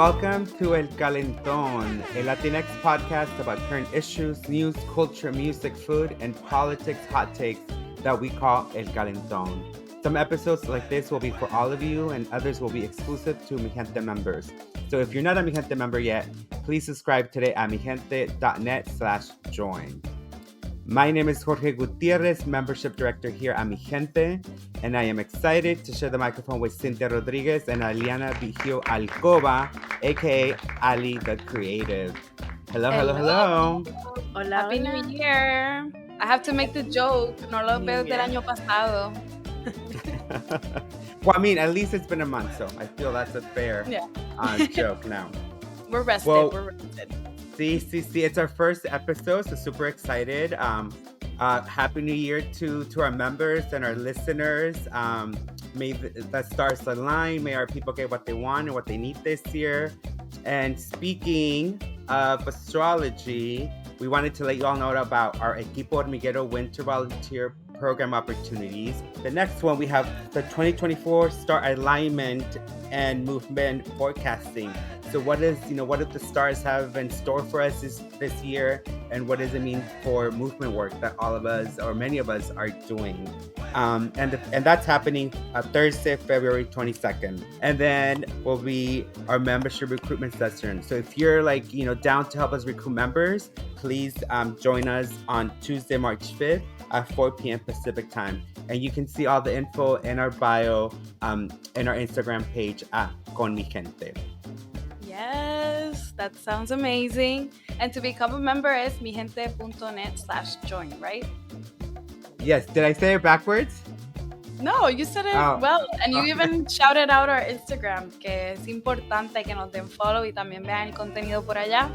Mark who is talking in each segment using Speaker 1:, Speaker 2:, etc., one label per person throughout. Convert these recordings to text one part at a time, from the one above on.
Speaker 1: Welcome to El Calentón, a Latinx podcast about current issues, news, culture, music, food, and politics hot takes that we call El Calentón. Some episodes like this will be for all of you, and others will be exclusive to Mijente members. So if you're not a Mijente member yet, please subscribe today at mijente.net/join. My name is Jorge Gutierrez, Membership Director here at Mijente, and I am excited to share the microphone with Cinthya Rodriguez and Aliana Bigio Alcoba, aka Ali the Creative. Hello.
Speaker 2: Hola,
Speaker 3: Happy New Year. I have to make the joke. No lo veo del año pasado.
Speaker 1: Well, I mean, at least it's been a month, so I feel that's a fair joke now.
Speaker 3: We're rested.
Speaker 1: See, it's our first episode, so super excited. Happy New Year to our members and our listeners. May the stars align. May our people get what they want and what they need this year. And speaking of astrology, we wanted to let you all know about our Equipo Hormiguero Winter Volunteer Program opportunities. The next one, we have the 2024 Star Alignment and Movement Forecasting. So what do the stars have in store for us this year, and what does it mean for movement work that all of us, or many of us, are doing? And that's happening Thursday, February 22nd. And then will be our membership recruitment session. So if you're down to help us recruit members, please join us on Tuesday, March 5th at 4 p.m. Pacific time. And you can see all the info in our bio in our Instagram page at Con Mijente.
Speaker 3: Yes, that sounds amazing. And to become a member is mijente.net/join, right?
Speaker 1: Yes. Did I say it backwards?
Speaker 3: No, you said it well. And you even shouted out our Instagram, que es importante que nos den follow y también vean el contenido por allá.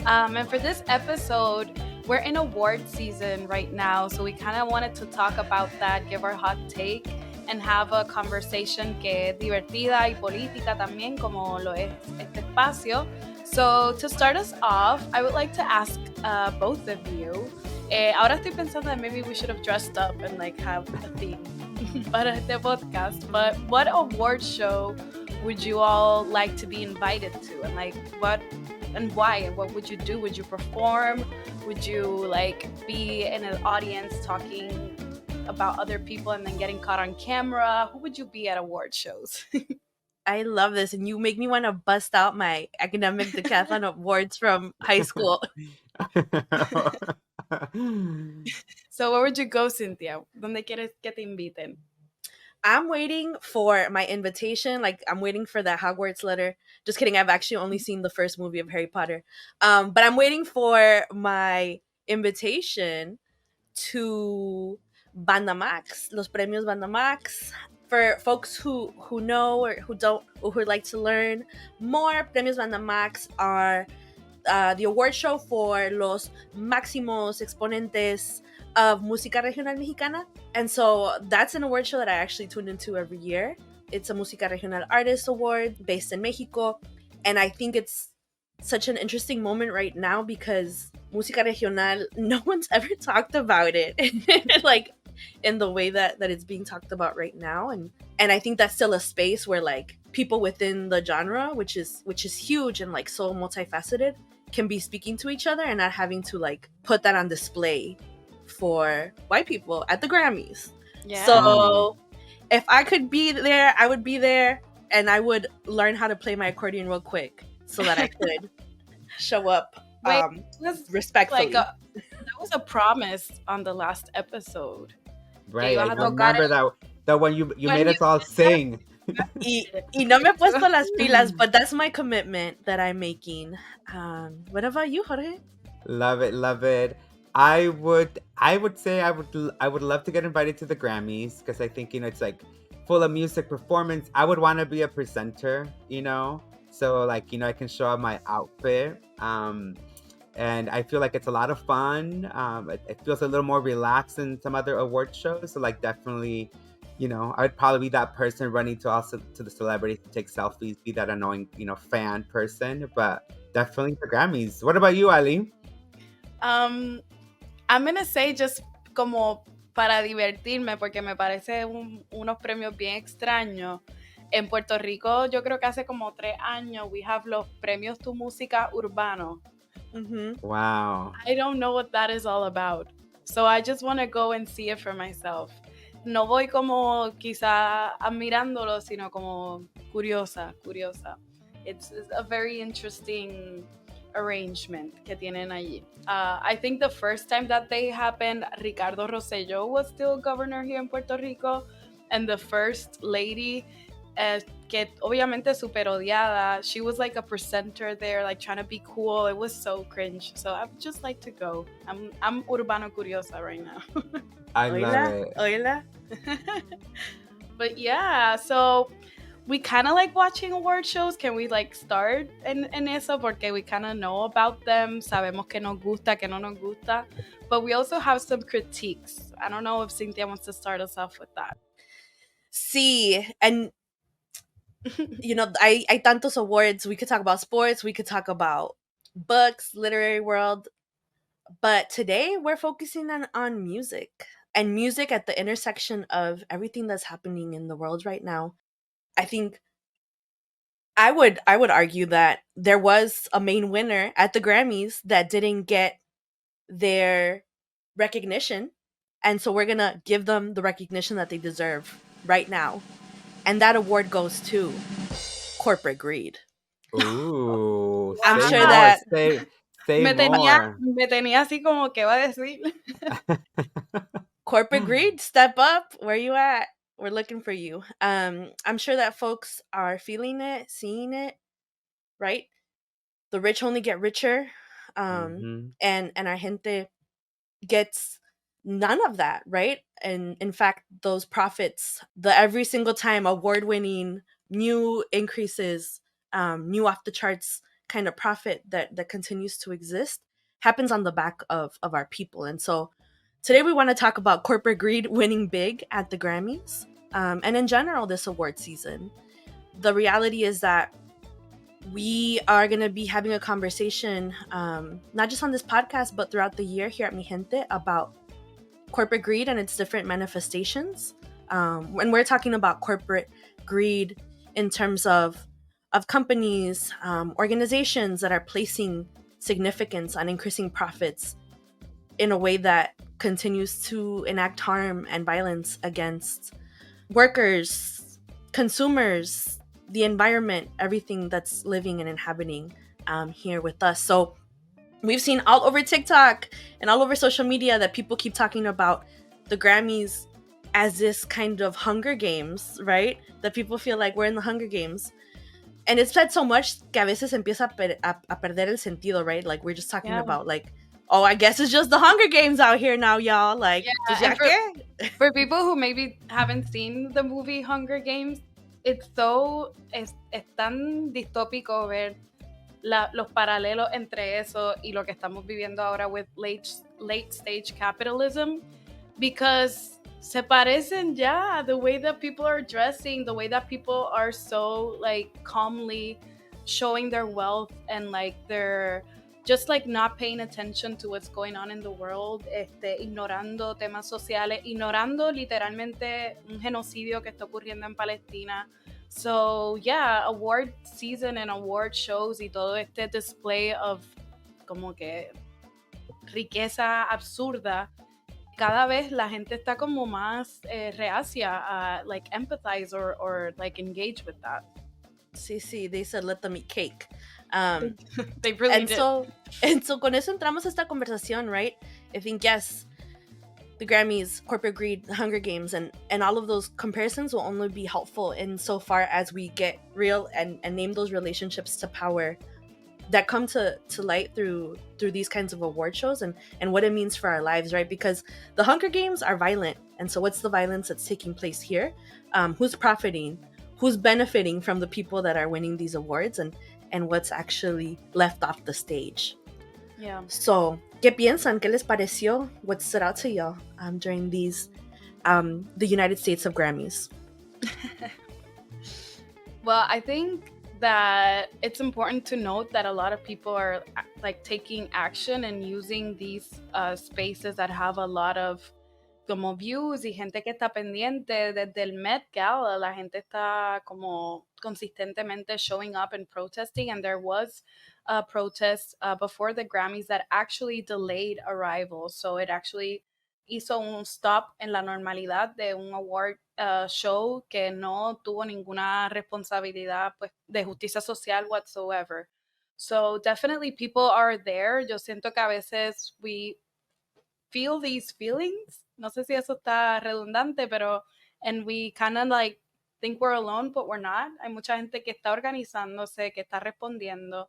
Speaker 3: And for this episode, we're in award season right now, so we kind of wanted to talk about that, give our hot take, and have a conversation que es divertida y política también, como lo es este espacio. So to start us off, I would like to ask both of you. Ahora estoy pensando that maybe we should have dressed up and have a theme para este podcast. But what award show would you all like to be invited to, and what and why? And what would you do? Would you perform? Would you be in an audience talking about other people and then getting caught on camera? Who would you be at award shows?
Speaker 2: I love this, and you make me want to bust out my academic decathlon awards from high school.
Speaker 3: So where would you go, Cinthya? ¿Dónde quieres que te inviten?
Speaker 2: I'm waiting for my invitation. I'm waiting for the Hogwarts letter. Just kidding. I've actually only seen the first movie of Harry Potter. But I'm waiting for my invitation to Banda Max, los premios Banda Max. For folks who know or who don't, or who would like to learn more, premios Banda Max are the award show for los máximos exponentes of música regional mexicana. And so that's an award show that I actually tune into every year. It's a Música Regional Artist Award based in Mexico. And I think it's such an interesting moment right now because Música Regional, no one's ever talked about it in the way that it's being talked about right now. And I think that's still a space where people within the genre, which is huge and so multifaceted, can be speaking to each other and not having to put that on display for white people at the Grammys.
Speaker 3: Yeah.
Speaker 2: So if I could be there, I would be there, and I would learn how to play my accordion real quick so that I could show up respectfully.
Speaker 3: That was a promise on the last episode.
Speaker 1: Right, I remember that when you made us all sing.
Speaker 2: Y no me he puesto las pilas, but that's my commitment that I'm making. What about you, Jorge?
Speaker 1: Love it. I would say I would love to get invited to the Grammys because I think it's full of music performance. I would want to be a presenter, so I can show up my outfit. And I feel like it's a lot of fun. It feels a little more relaxed than some other award shows. So definitely, I would probably be that person running to the celebrities to take selfies, be that annoying, fan person. But definitely the Grammys. What about you, Ali?
Speaker 3: I'm gonna say just como para divertirme, porque me parece unos premios bien extraños. En Puerto Rico, yo creo que hace como 3 años, we have los premios Tu Música Urbano.
Speaker 1: Wow.
Speaker 3: I don't know what that is all about. So I just want to go and see it for myself. No voy como quizá admirándolo, sino como curiosa. It's a very interesting arrangement que tienen allí. I think the first time that they happened, Ricardo Rosselló was still governor here in Puerto Rico, and the first lady, que obviamente super odiada, she was like a presenter there, like trying to be cool. It was so cringe. So I would just like to go. I'm urbano curiosa right now.
Speaker 1: I love it.
Speaker 2: Oila.
Speaker 3: But yeah, so we kind of like watching award shows. Can we like start en eso? Porque we kind of know about them. Sabemos que nos gusta, que no nos gusta. But we also have some critiques. I don't know if Cinthya wants to start us off with that.
Speaker 2: Sí, and you know, hay tantos awards. We could talk about sports. We could talk about books, literary world. But today we're focusing on music. And music at the intersection of everything that's happening in the world right now. I think I would argue that there was a main winner at the Grammys that didn't get their recognition. And so we're going to give them the recognition that they deserve right now. And that award goes to corporate greed.
Speaker 1: Ooh.
Speaker 2: I'm
Speaker 1: say
Speaker 2: sure
Speaker 1: more,
Speaker 2: that
Speaker 1: say
Speaker 3: me
Speaker 1: more.
Speaker 3: tenía así como que va a decir.
Speaker 2: Corporate greed, step up. Where you at? We're looking for you. I'm sure that folks are feeling it, seeing it, right? The rich only get richer, and our gente gets none of that, right? And in fact, those profits, the every single time award-winning new increases, new off the charts kind of profit that continues to exist happens on the back of our people. And so today we want to talk about corporate greed winning big at the Grammys, and in general this award season. The reality is that we are going to be having a conversation, not just on this podcast, but throughout the year here at Mijente about corporate greed and its different manifestations. When we're talking about corporate greed in terms of companies, organizations that are placing significance on increasing profits in a way that continues to enact harm and violence against workers, consumers, the environment, everything that's living and inhabiting here with us. So we've seen all over TikTok and all over social media that people keep talking about the Grammys as this kind of Hunger Games, right? That people feel like we're in the Hunger Games. And it's said so much que a veces empieza a perder el sentido, right? Like we're just talking about like, oh, I guess it's just the Hunger Games out here now, y'all. Like,
Speaker 3: for people who maybe haven't seen the movie Hunger Games, it's tan distópico ver los paralelos entre eso y lo que estamos viviendo ahora with late stage capitalism, because se parecen ya, the way that people are dressing, the way that people are so like calmly showing their wealth and like they're just like not paying attention to what's going on in the world, ignorando temas sociales, ignorando literalmente un genocidio que está ocurriendo en Palestina. So yeah, award season and award shows y todo este display of como que riqueza absurda, cada vez la gente está como más reacia a like empathize or like engage with that.
Speaker 2: Sí, they said let them eat cake.
Speaker 3: They really did.
Speaker 2: So con eso entramos a esta conversación, right? I think yes, the Grammys, corporate greed, the Hunger Games, and all of those comparisons will only be helpful insofar as we get real and name those relationships to power that come to light through these kinds of award shows and what it means for our lives, right? Because the Hunger Games are violent, and so what's the violence that's taking place here? Who's profiting? Who's benefiting from the people that are winning these awards, and what's actually left off the stage?
Speaker 3: Yeah.
Speaker 2: So, ¿qué piensan? ¿Qué les pareció? What stood out to y'all during these the United States of Grammys?
Speaker 3: Well, I think that it's important to note that a lot of people are like taking action and using these spaces that have a lot of como views y gente que está pendiente desde el Met Gala. La gente está como consistentemente showing up and protesting, and there was a protest before the Grammys that actually delayed arrival. So it actually hizo un stop en la normalidad de un award show que no tuvo ninguna responsabilidad pues, de justicia social whatsoever. So definitely people are there. Yo siento que a veces we feel these feelings. No sé si eso está redundante, pero and we kind of like think we're alone, but we're not. Hay mucha gente que está organizándose, que está respondiendo.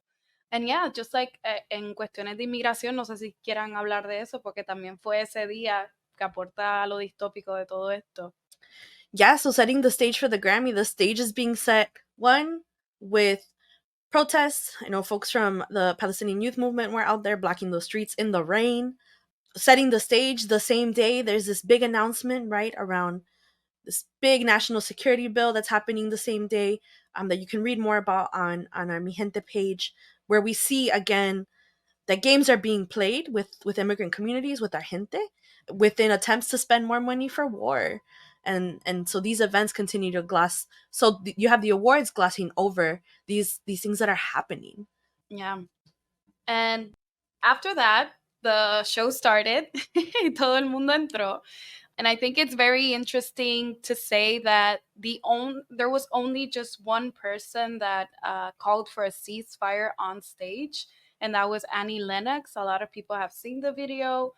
Speaker 3: And yeah, just like en cuestiones de inmigración, no sé si quieran hablar de eso, porque también fue ese día que aporta a lo distópico de todo esto.
Speaker 2: Yeah, so setting the stage for the Grammy, the stage is being set, one, with protests. I know folks from the Palestinian youth movement were out there blocking those streets in the rain. Setting the stage the same day, there's this big announcement, right, around this big national security bill that's happening the same day, that you can read more about on our Mijente page, where we see again that games are being played with immigrant communities, with our gente, within attempts to spend more money for war. And so these events continue to gloss. So you have the awards glossing over these things that are happening.
Speaker 3: Yeah. And after that, the show started. Todo el mundo entró. And I think it's very interesting to say that there was only just one person that called for a ceasefire on stage, and that was Annie Lennox. A lot of people have seen the video.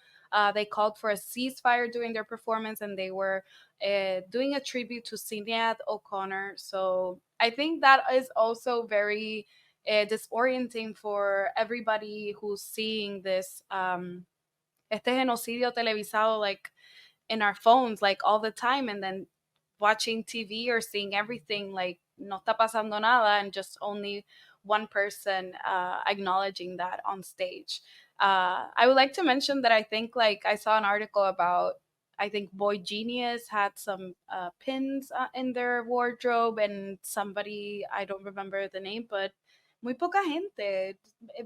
Speaker 3: They called for a ceasefire during their performance, and they were doing a tribute to Sinead O'Connor. So I think that is also very disorienting for everybody who's seeing this este genocidio televisado like in our phones like all the time, and then watching TV or seeing everything like no está pasando nada, and just only one person acknowledging that on stage. I would like to mention that I think like I saw an article about, I think Boy Genius had some pins in their wardrobe, and somebody, I don't remember the name, but muy poca gente.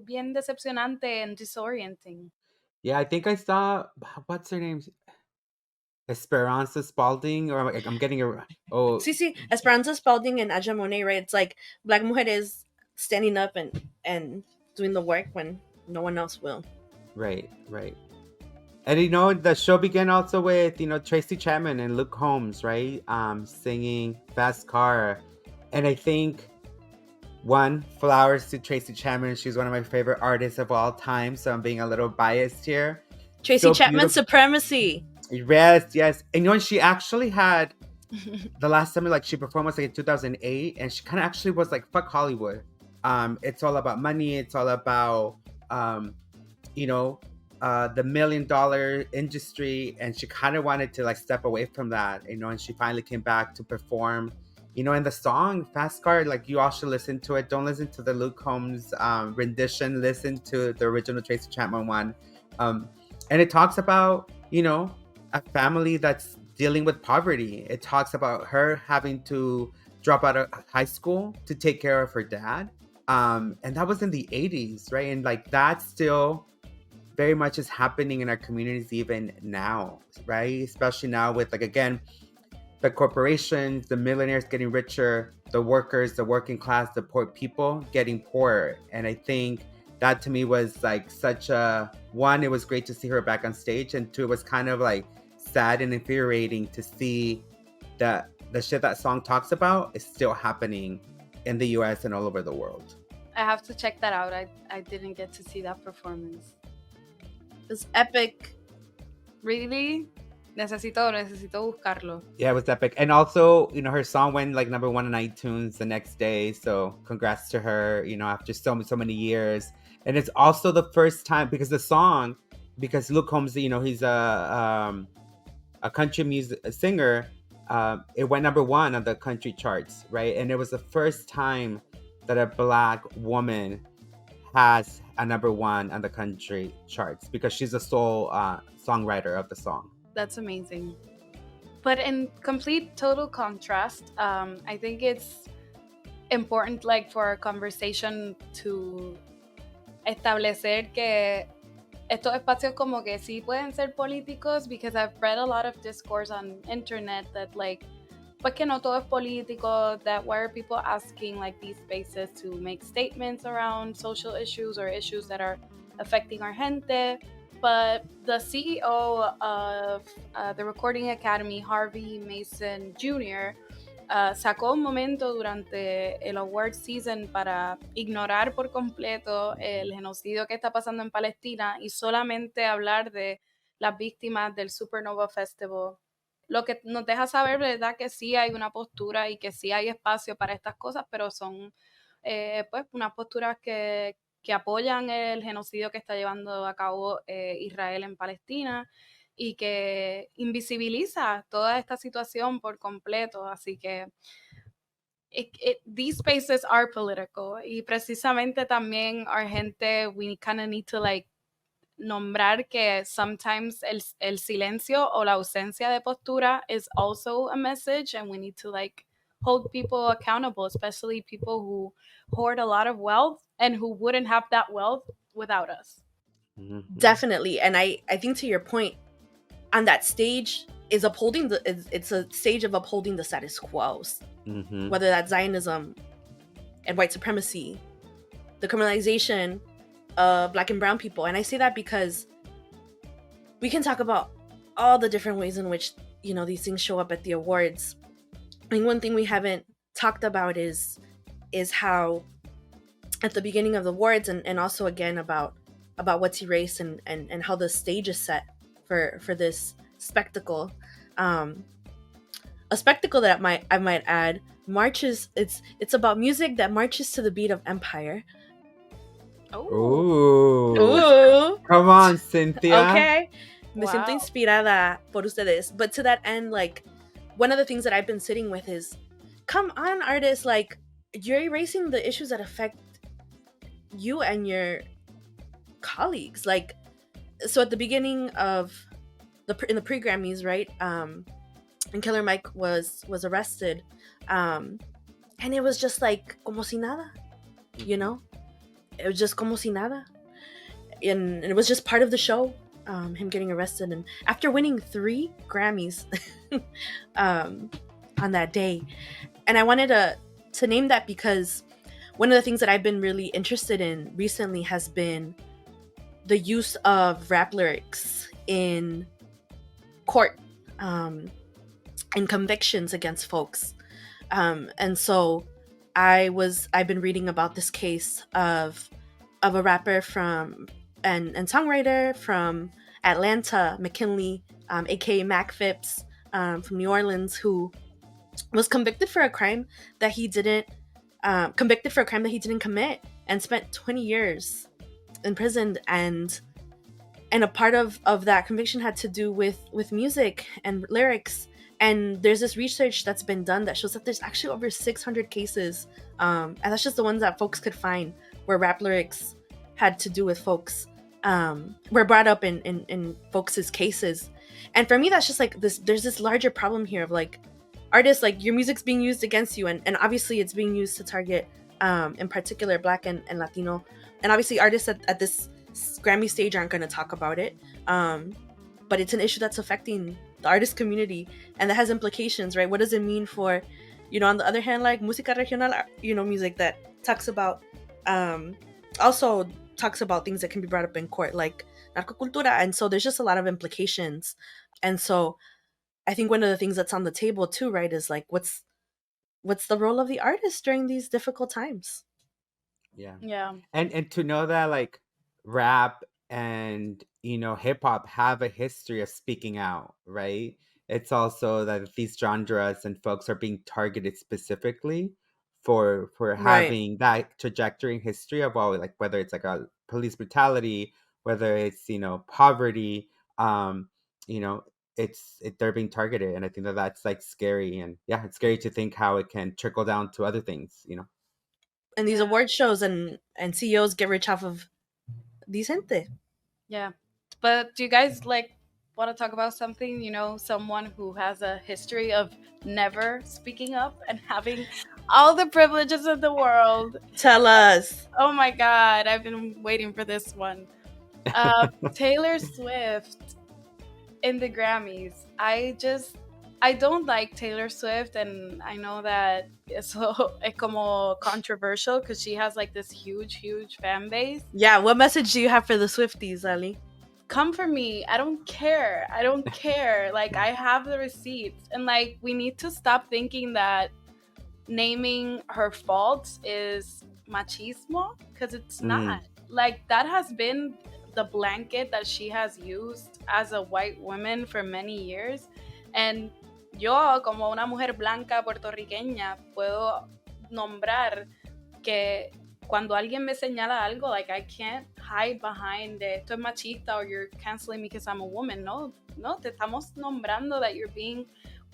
Speaker 3: Bien decepcionante and disorienting.
Speaker 1: Yeah, I think I saw, what's her name? Esperanza Spalding, or I'm getting a
Speaker 2: sí, Esperanza Spalding and Aja Monet, right? It's like Black mujeres standing up and doing the work when no one else will.
Speaker 1: Right. And the show began also with Tracy Chapman and Luke Combs, right? Singing Fast Car. And I think flowers to Tracy Chapman. She's one of my favorite artists of all time, so I'm being a little biased here.
Speaker 2: Tracy Chapman supremacy.
Speaker 1: Yes. And she actually had the last time like she performed was like in 2008, and she kind of actually was like, fuck Hollywood. It's all about money. It's all about the $1 million industry, and she kind of wanted to like step away from that, and she finally came back to perform. In the song Fast Car, like you all should listen to it. Don't listen to the Luke Combs rendition. Listen to the original Tracy Chapman one. And it talks about, a family that's dealing with poverty. It talks about her having to drop out of high school to take care of her dad. And that was in the 80s, right? And like that still very much is happening in our communities even now, right? Especially now with like, again, the corporations, the millionaires getting richer, the workers, the working class, the poor people getting poorer. And I think that to me was like such a, one, it was great to see her back on stage, and two, it was kind of like sad and infuriating to see that the shit that song talks about is still happening in the US and all over the world.
Speaker 3: I have to check that out. I didn't get to see that performance.
Speaker 2: It was epic.
Speaker 3: Really? Necesito buscarlo.
Speaker 1: Yeah, it was epic. And also, her song went like number 1 on iTunes the next day. So congrats to her, after so many years. And it's also the first time, because Luke Combs, he's a country music singer. It went number 1 on the country charts, right? And it was the first time that a Black woman has a number 1 on the country charts, because she's the sole songwriter of the song.
Speaker 3: That's amazing. But in complete total contrast, I think it's important like for our conversation to establecer que estos espacios como que sí pueden ser políticos, because I've read a lot of discourse on internet that like, pues que no todo es político, that why are people asking like these spaces to make statements around social issues or issues that are affecting our gente. But the CEO of the Recording Academy, Harvey Mason Jr., sacó un momento durante el award season para ignorar por completo el genocidio que está pasando en Palestina y solamente hablar de las víctimas del Supernova Festival. Lo que nos deja saber, ¿verdad?, que sí hay una postura y que sí hay espacio para estas cosas, pero son pues unas posturas que apoyan el genocidio que está llevando a cabo Israel en Palestina y que invisibiliza toda esta situación por completo. Así que these spaces are political, y precisamente también our gente, we kind of need to like nombrar que sometimes el silencio o la ausencia de postura is also a message, and we need to like hold people accountable, especially people who hoard a lot of wealth and who wouldn't have that wealth without us.
Speaker 2: Definitely. And I think to your point, on that stage is upholding it's a stage of upholding the status quo, whether that's Zionism and white supremacy, the criminalization of Black and brown people. And I say that because we can talk about all the different ways in which, you know, these things show up at the awards. I think one thing we haven't talked about is how at the beginning of the awards, and also again about what's erased and how the stage is set for this spectacle, a spectacle that I might add marches. It's about music that marches to the beat of empire.
Speaker 1: Ooh. Come on, Cinthya.
Speaker 2: Okay. Me siento inspirada por ustedes. But to that end, like, one of the things that I've been sitting with is, come on, artists, like, you're erasing the issues that affect you and your colleagues. Like, so at the beginning of in the pre-Grammys, right, and Killer Mike was arrested, and it was just like como si nada, you know, it was just como si nada, and it was just part of the show, him getting arrested, and after winning 3 Grammys on that day. And I wanted to name that because one of the things that I've been really interested in recently has been the use of rap lyrics in court, and convictions against folks. And so I've been reading about this case of a rapper and songwriter from Atlanta, McKinley, aka Mac Phipps, from New Orleans, who was convicted for a crime that he didn't commit, and spent 20 years imprisoned, and a part of that conviction had to do with music and lyrics. And there's this research that's been done that shows that there's actually over 600 cases, and that's just the ones that folks could find, where rap lyrics had to do with folks, were brought up in folks' cases. And for me, that's just like there's this larger problem here of like, artists, like, your music's being used against you, and obviously it's being used to target in particular Black and Latino, and obviously artists at this Grammy stage aren't going to talk about it, but it's an issue that's affecting the artist community, and that has implications, right? What does it mean for, you know, on the other hand, like música regional, you know, music that talks about also talks about things that can be brought up in court, like narcocultura, and so there's just a lot of implications. And so I think one of the things that's on the table too, right, is like what's the role of the artist during these difficult times?
Speaker 3: Yeah.
Speaker 1: And to know that like rap and, you know, hip hop have a history of speaking out, right? It's also that these genres and folks are being targeted specifically for having that trajectory in history of all, like whether it's like a police brutality, whether it's, you know, poverty, you know, they're being targeted, and I think that's like scary, and yeah, it's scary to think how it can trickle down to other things, you know.
Speaker 2: And these award shows and CEOs get rich off of these gente.
Speaker 3: Yeah, but do you guys like want to talk about something? You know, someone who has a history of never speaking up and having all the privileges of the world.
Speaker 2: Tell us.
Speaker 3: Oh my God, I've been waiting for this one. Taylor Swift in the Grammys. I don't like Taylor Swift, and I know that it's como controversial because she has like this huge fan base.
Speaker 2: Yeah, what message do you have for the Swifties, Ali?
Speaker 3: Come for me. I don't care. Like, I have the receipts, and like, we need to stop thinking that naming her faults is machismo, because it's not. Like, that has been the blanket that she has used as a white woman for many years, and yo, como una mujer blanca puertorriqueña, puedo nombrar que cuando alguien me señala algo, like, I can't hide behind esto es machista or you're canceling me because I'm a woman. No, te estamos nombrando that you're being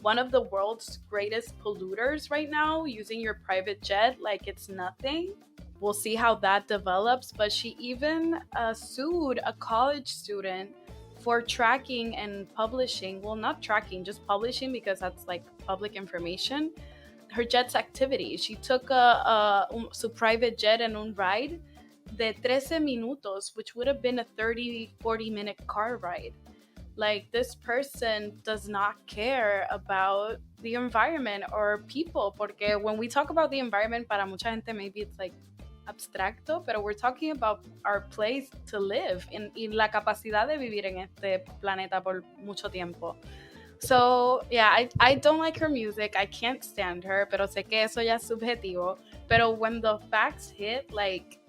Speaker 3: one of the world's greatest polluters right now, using your private jet like it's nothing. We'll see how that develops, but she even sued a college student for tracking and publishing, well, not tracking, just publishing, because that's like public information, her jet's activity. She took su private jet and un ride de 13 minutos, which would have been a 30-40 minute car ride. Like, this person does not care about the environment or people, porque when we talk about the environment, para mucha gente maybe it's like abstracto, pero we're talking about our place to live y la capacidad de vivir en este planeta por mucho tiempo. So, yeah, I don't like her music. I can't stand her, pero sé que eso ya es subjetivo. Pero when the facts hit, like,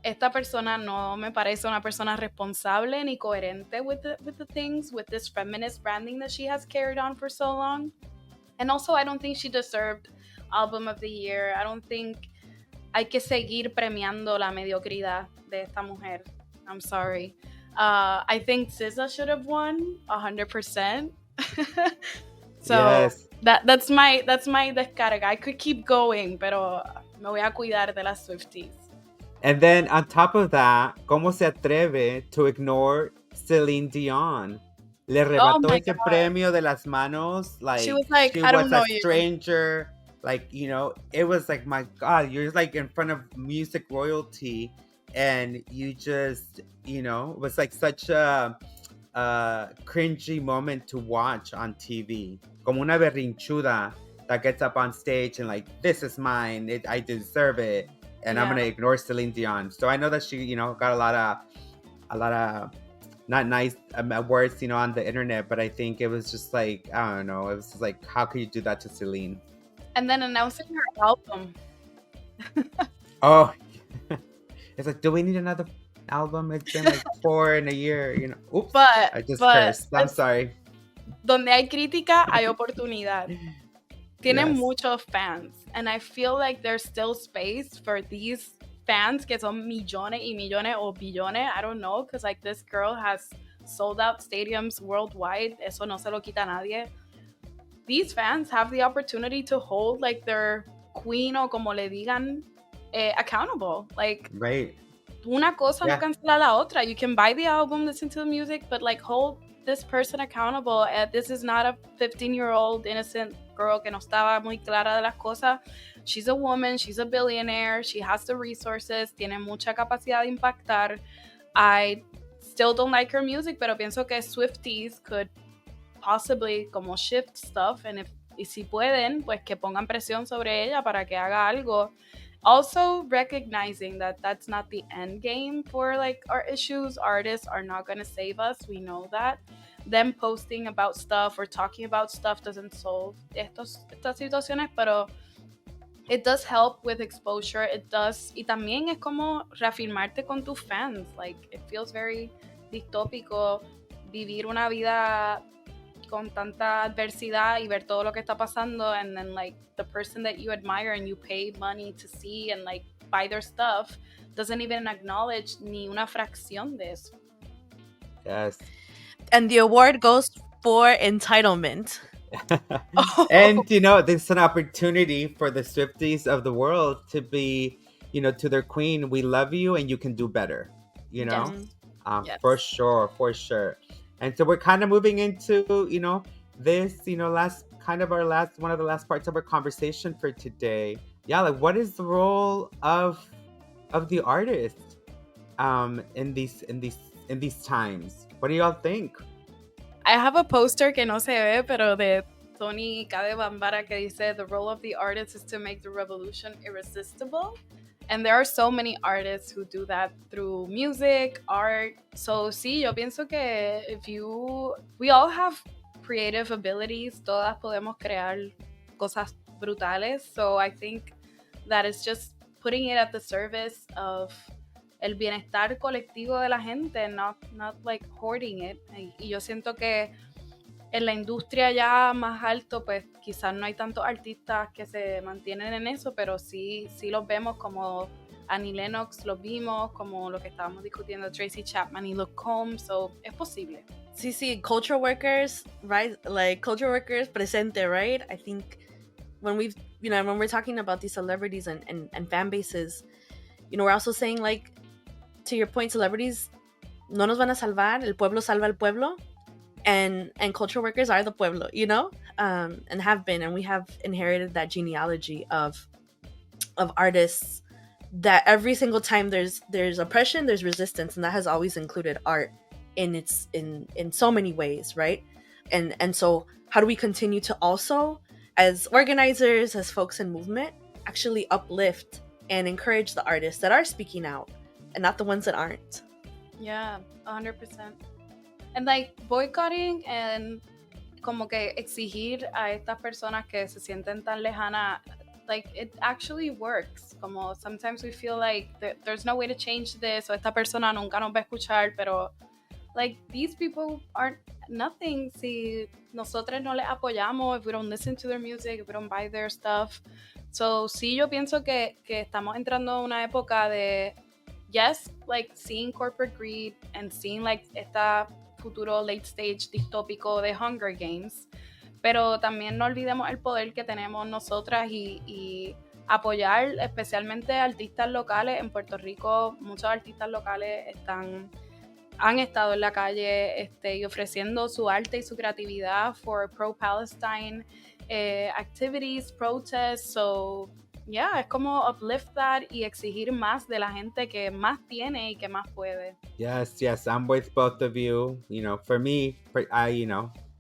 Speaker 3: esta persona no me parece una persona responsable ni coherente with the things, with this feminist branding that she has carried on for so long. And also, I don't think she deserved Album of the Year. I don't think hay que seguir premiando la mediocridad de esta mujer. I'm sorry. I think SZA should have won 100%. So yes. That's my descarga. I could keep going, pero me voy a cuidar de las Swifties.
Speaker 1: And then on top of that, ¿cómo se atreve to ignore Celine Dion? Le arrebató ese premio de las manos. Like,
Speaker 3: she was like,
Speaker 1: she
Speaker 3: I don't
Speaker 1: was
Speaker 3: know
Speaker 1: a stranger. Like, you know, it was like, my God, you're like in front of music royalty, and you just, you know, it was like such a cringy moment to watch on TV. Como una berrinchuda that gets up on stage and like, this is mine, I deserve it, and I'm gonna ignore Celine Dion. So I know that she, you know, got a lot of not nice words, you know, on the internet, but I think it was just like, I don't know, it was just like, how could you do that to Celine?
Speaker 3: And then announcing her album.
Speaker 1: Oh, it's like, do we need another album? It's been like 4 in a year, you know. Oops, I just cursed. I'm sorry.
Speaker 3: Donde hay crítica, hay oportunidad. Tiene muchos fans, and I feel like there's still space for these fans que son millones y millones o billones, I don't know, because like, this girl has sold out stadiums worldwide. Eso no se lo quita a nadie. These fans have the opportunity to hold like their queen, o como le digan, accountable. Like,
Speaker 1: right.
Speaker 3: Una cosa no cancela la otra. You can buy the album, listen to the music, but like, hold this person accountable. This is not a 15-year-old innocent girl que no estaba muy clara de las cosas. She's a woman, she's a billionaire, she has the resources, tiene mucha capacidad de impactar. I still don't like her music, pero pienso que Swifties could possibly como shift stuff, y si pueden, pues que pongan presión sobre ella para que haga algo. Also recognizing that that's not the end game for like our issues. Artists are not going to save us. We know that. Them posting about stuff or talking about stuff doesn't solve estas situaciones, pero it does help with exposure. It does, y también es como reafirmarte con tus fans. Like, it feels very distópico vivir una vida con tanta adversidad y ver todo lo que está pasando, and then like the person that you admire and you pay money to see and like buy their stuff doesn't even acknowledge ni una fracción de eso.
Speaker 1: Yes.
Speaker 2: And the award goes for entitlement.
Speaker 1: And you know, there's an opportunity for the Swifties of the world to be, you know, to their queen, we love you and you can do better, you know. Yes. For sure. And so we're kind of moving into, you know, this, you know, one of the last parts of our conversation for today. Yeah, like, what is the role of the artist in these in these times. What do y'all think?
Speaker 3: I have a poster que no se ve, pero de Tony Cade Bambara que dice, the role of the artist is to make the revolution irresistible. And there are so many artists who do that through music, art. So sí, yo pienso que we all have creative abilities, todas podemos crear cosas brutales. So I think that it's just putting it at the service of el bienestar colectivo de la gente, not like hoarding it. Y yo siento que en la industria ya más alto, pues quizás no hay tantos artistas que se mantienen en eso, pero sí los vemos, como Annie Lennox los vimos, como lo que estábamos discutiendo, Tracy Chapman y Luke Combs, so es posible.
Speaker 2: Sí, cultural workers, right? Like cultural workers presente, right? I think when we're talking about these celebrities and fan bases, we're also saying, like, to your point, celebrities no nos van a salvar, el pueblo salva al pueblo, and cultural workers are the pueblo, and have been, and we have inherited that genealogy of artists that every single time there's oppression, there's resistance, and that has always included art in so many ways, right? And so how do we continue to also, as organizers, as folks in movement, actually uplift and encourage the artists that are speaking out and not the ones that aren't?
Speaker 3: Yeah, 100%. And like boycotting and como que exigir a estas personas que se sienten tan lejanas, like it actually works. Como sometimes we feel like there's no way to change this, o esta persona nunca nos va a escuchar, pero like these people aren't nothing si nosotros no les apoyamos, if we don't listen to their music, if we don't buy their stuff. So sí, yo pienso que estamos entrando en una época de, yes, like seeing corporate greed and seeing like esta futuro late stage distópico de Hunger Games, pero también no olvidemos el poder que tenemos nosotras y apoyar especialmente artistas locales. En Puerto Rico muchos artistas locales han estado en la calle y ofreciendo su arte y su creatividad for pro-Palestine activities, protests. So yeah, es como uplift that y exigir más de la gente que más tiene y que más puede.
Speaker 1: Yes, I'm with both of you. For me,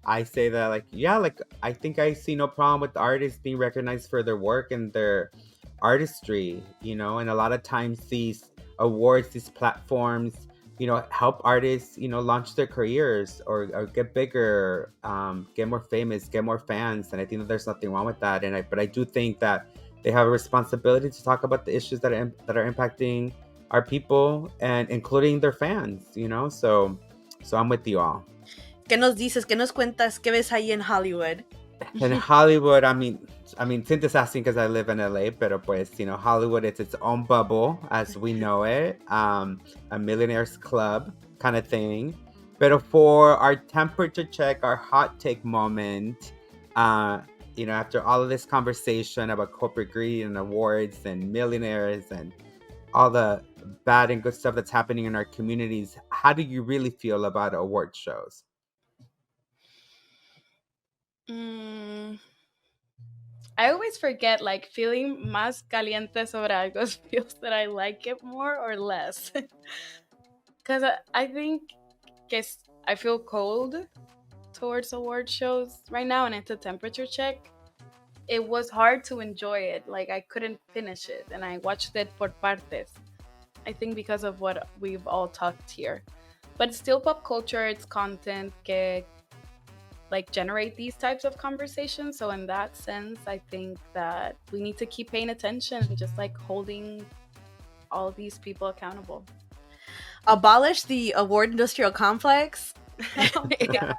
Speaker 1: I say that, like, yeah, like, I think I see no problem with the artists being recognized for their work and their artistry, and a lot of times these awards, these platforms, help artists, launch their careers or get bigger, get more famous, get more fans. And I think that there's nothing wrong with that. But I do think that they have a responsibility to talk about the issues that are impacting our people and including their fans, so I'm with you all.
Speaker 2: ¿Qué nos dices? ¿Qué nos cuentas? ¿Qué ves ahí en Hollywood?
Speaker 1: In Hollywood, I mean, Cinthya's asking because I live in LA, pero pues, Hollywood is its own bubble as we know it, a millionaire's club kind of thing. But for our temperature check, our hot take moment, after all of this conversation about corporate greed and awards and millionaires and all the bad and good stuff that's happening in our communities, how do you really feel about award shows?
Speaker 3: I always forget, like, feeling más caliente sobre algo feels that I like it more or less. Because I think I feel cold towards award shows right now, and it's a temperature check. It was hard to enjoy it. Like, I couldn't finish it, and I watched it por partes. I think because of what we've all talked here. But it's still pop culture, it's content que like generate these types of conversations. So in that sense, I think that we need to keep paying attention and just like holding all these people accountable.
Speaker 2: Abolish the award industrial complex.
Speaker 3: Yeah.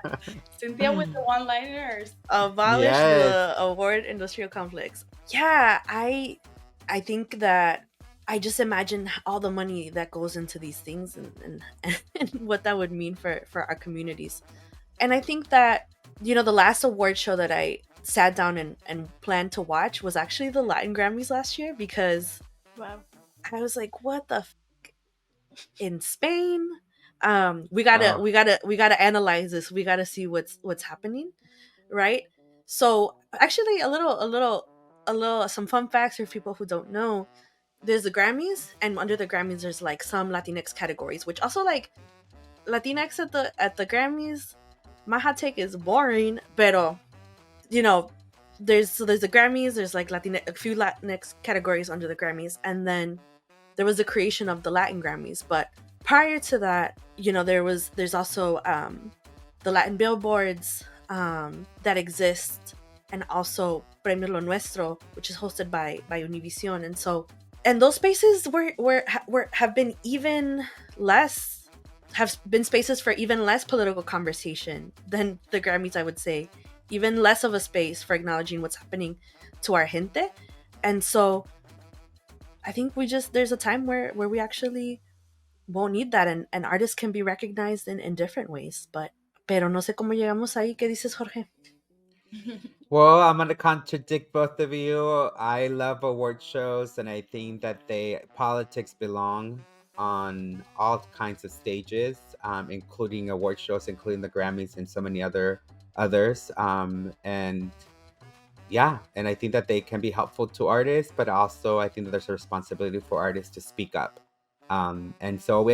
Speaker 3: Cinthya with the one-liners.
Speaker 2: Abolish the award industrial complex. Yeah, I think that I just imagine all the money that goes into these things and what that would mean for our communities. And I think that, the last award show that I sat down and planned to watch was actually the Latin Grammys last year, because
Speaker 3: wow,
Speaker 2: I was like, what the in Spain? We gotta analyze this. We gotta see what's happening, right? So actually, a little some fun facts for people who don't know. There's the Grammys, and under the Grammys, there's like some Latinx categories, which also like Latinx at the Grammys, my hot take is boring, pero you know, there's the Grammys, there's like a few Latinx categories under the Grammys, and then there was the creation of the Latin Grammys. But prior to that, there's also the Latin billboards that exist, and also Premio Lo Nuestro, which is hosted by Univision. And those spaces have been spaces for even less political conversation than the Grammys, I would say. Even less of a space for acknowledging what's happening to our gente. And so I think there's a time where we actually won't need that, and artists can be recognized in different ways. Pero no sé cómo llegamos ahí. ¿Qué dices, Jorge?
Speaker 1: Well, I'm going to contradict both of you. I love award shows, and I think that politics belong on all kinds of stages, including award shows, including the Grammys and so many others. And I think that they can be helpful to artists, but also I think that there's a responsibility for artists to speak up. And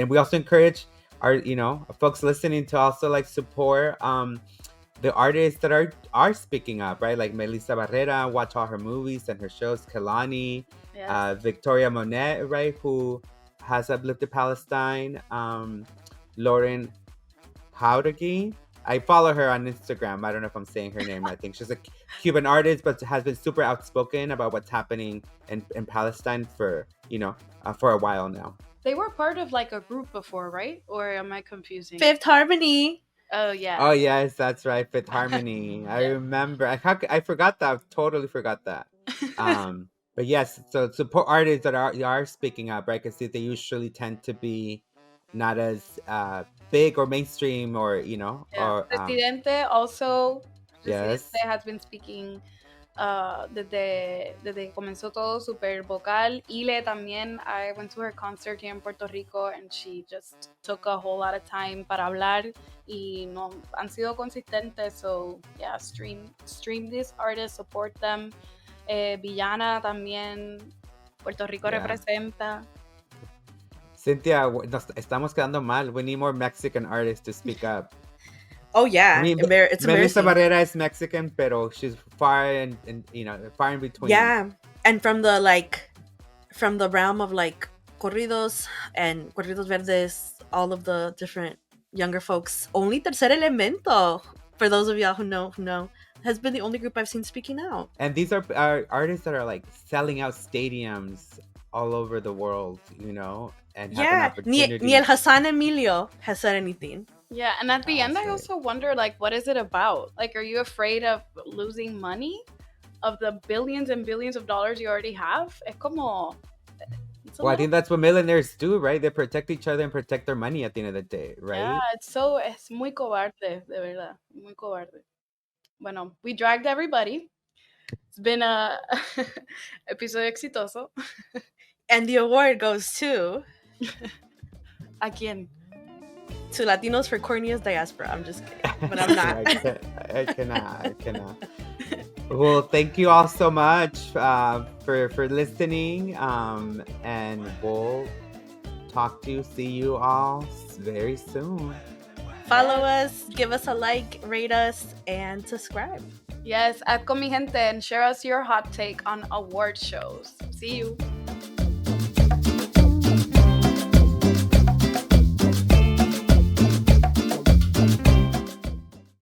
Speaker 1: we also encourage our, folks listening to also like support the artists that are speaking up, right? Like Melissa Barrera, watch all her movies and her shows. Kelani, yes. Victoria Monet, right, who has uplifted Palestine. Lauren Jauregui, I follow her on Instagram. I don't know if I'm saying her name. I think she's a Cuban artist, but has been super outspoken about what's happening in Palestine for a while now.
Speaker 3: They were part of like a group before, right? Or am I confusing?
Speaker 2: Fifth Harmony.
Speaker 3: Oh, yeah.
Speaker 1: Oh, yes, that's right. Fifth Harmony. Yeah. I remember. I forgot that. I totally forgot that. But yes, so support artists that are speaking up, right? Because they usually tend to be not as big or mainstream, or or
Speaker 3: Presidente also.
Speaker 1: Yes.
Speaker 3: Presidente has been speaking desde que comenzó todo super vocal. Ile también, I went to her concert here in Puerto Rico and she just took a whole lot of time para hablar y no han sido consistentes. So yeah, stream these artists, support them. Villana también, Puerto Rico representa.
Speaker 1: Cinthya, nos estamos quedando mal. We need more Mexican artists to speak up.
Speaker 2: Oh yeah, it's
Speaker 1: Melissa Barrera is Mexican, pero she's far in between.
Speaker 2: Yeah, and from the realm of like corridos and corridos verdes, all of the different younger folks. Only Tercer Elemento, for those of y'all who know, has been the only group I've seen speaking out.
Speaker 1: And these are artists that are like selling out stadiums all over the world, and have an opportunity.
Speaker 2: Ni el Hassan Emilio has said anything.
Speaker 3: Yeah, and at the end, I also wonder, like, what is it about? Like, are you afraid of losing money? Of the billions and billions of dollars you already have? Es como...
Speaker 1: I think that's what millionaires do, right? They protect each other and protect their money at the end of the day, right?
Speaker 3: Yeah, es muy cobarde, de verdad. Muy cobarde. Bueno, we dragged everybody. It's been a episodio exitoso.
Speaker 2: And the award goes to...
Speaker 3: ¿A quién?
Speaker 2: To Latinos for corniest diaspora. I'm just kidding, but I'm not.
Speaker 1: I cannot. Well, thank you all so much for listening, and we'll see you all very soon.
Speaker 2: Follow us, give us a like, rate us, and subscribe.
Speaker 3: Yes, at Mijente, and share us your hot take on award shows. See you.